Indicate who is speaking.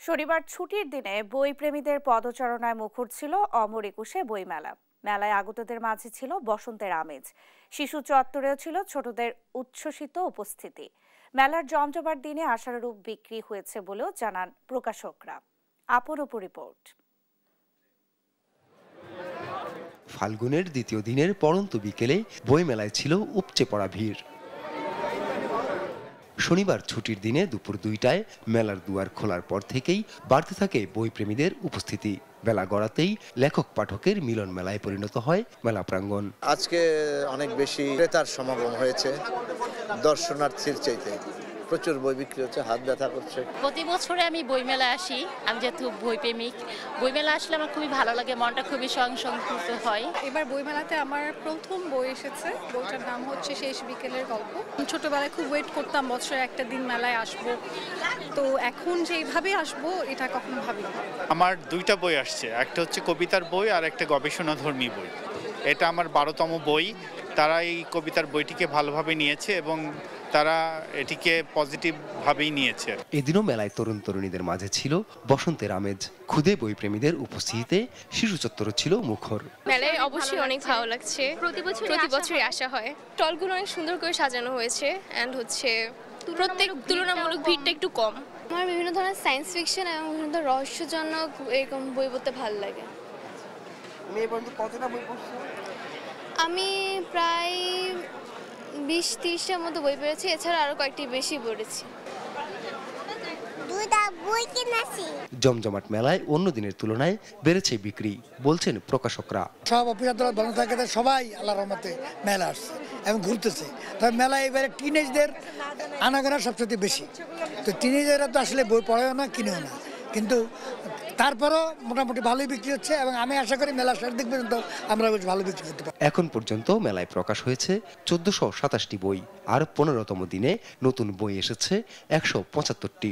Speaker 1: শনিবার ছুটির দিনে বইপ্রেমীদের পদচারণায় মুখর ছিল অমর একুশে বইমেলা। মেলায় আগতদের মাঝে ছিল বসন্তের আমেজ। শিশু চত্বরেও ছিল ছোটদের উচ্ছ্বসিত উপস্থিতি। মেলার জমজমাট দিনে আশানুরূপ বিক্রি হয়েছে বলেও জানান প্রকাশকরা। আপরূপ রিপোর্ট।
Speaker 2: ফাল্গুনের দ্বিতীয় দিনের পড়ন্ত বিকেলে বইমেলায় ছিল উপচে পড়া ভিড়। শনিবার ছুটির দিনে দুপুর 2টায় মেলার দুয়ার খোলার পর থেকেই বাড়তে থাকে বইপ্রেমীদের উপস্থিতি। বেলা গড়াতেই লেখক পাঠকের মিলন মেলায় পরিণত হয় মেলা প্রাঙ্গণ।
Speaker 3: আজকে অনেক বেশি ক্রেতার সমাগম হয়েছে, দর্শনার্থীর চাইতে প্রচুর বই বিক্রি হচ্ছে, হাত ব্যথা করছে।
Speaker 4: প্রতি বছরে আমি বইমেলায় আসি, আমি যেহেতু বইপ্রেমিক। বইমেলা আসলে আমার খুবই ভালো লাগে, মনটা খুবই সংকুচিত হয়।
Speaker 5: এবার বইমেলাতে আমার প্রথম বই এসেছে, বইটার নাম হচ্ছে শেষ বিকেলের গল্প। ছোটবেলায় খুব ওয়েট করতাম বছরে একটা দিন মেলায় আসবো, তো এখন যেভাবে আসবো এটা কখনো ভাবিনি।
Speaker 6: আমার দুইটা বই আসছে, একটা হচ্ছে কবিতার বই আর একটা গবেষণাধর্মী বই। এটা আমার 12তম বই। তারা এই কবিতার বইটিকে ভালোভাবে নিয়েছে এবং তারা এটিকে পজিটিভ ভাবেই নিয়েছে।
Speaker 2: এদিনও মেলায় তরুণ তরুণীদের মাঝে ছিল বসন্তের আমেজ। ক্ষুদে বইপ্রেমীদের উপস্থিতিতে শিশু চত্বর ছিল মুখর।
Speaker 7: মেলায় অবশ্যই অনেক ভালো লাগছে, প্রতি বছরই আসা হয়। স্টলগুলো অনেক সুন্দর করে সাজানো হয়েছে এন্ড হচ্ছে প্রত্যেক তুলনামূলক ভিড়টা একটু কম। আমার বিভিন্ন ধরনের সায়েন্স ফিকশন এবং বিভিন্ন ধরনের রহস্যজনক এরকম বই পড়তে ভালো লাগে। আমি প্রায় 20-30টার মতো বই পড়েছি, এছাড়া আরো কয়েকটি বেশি পড়েছি।
Speaker 2: জমজমাট মেলায় অন্য দিনের তুলনায় বেড়েছে বিক্রি, বলছেন প্রকাশকরা।
Speaker 8: সব অফিস আদালত বন্ধ থাকে, সবাই আল্লাহর রহমতে মেলা আসছে এবং ঘুরতেছে। তবে মেলা এবারে টিনেজদের আনাগোনা সবচেয়ে বেশি। তো টিনেজাররা তো আসলে বই পড়েও না, কিনেও না, কিন্তু তারপরও মোটামুটি ভালোই বিক্রি হচ্ছে এবং আমি আশা করি মেলা শেষ দিক পর্যন্ত আমরা বেশ ভালো বিক্রি করতে পারি।
Speaker 2: এখন পর্যন্ত মেলায় প্রকাশ হয়েছে 1427টি বই, আর 15তম দিনে নতুন বই এসেছে 175টি।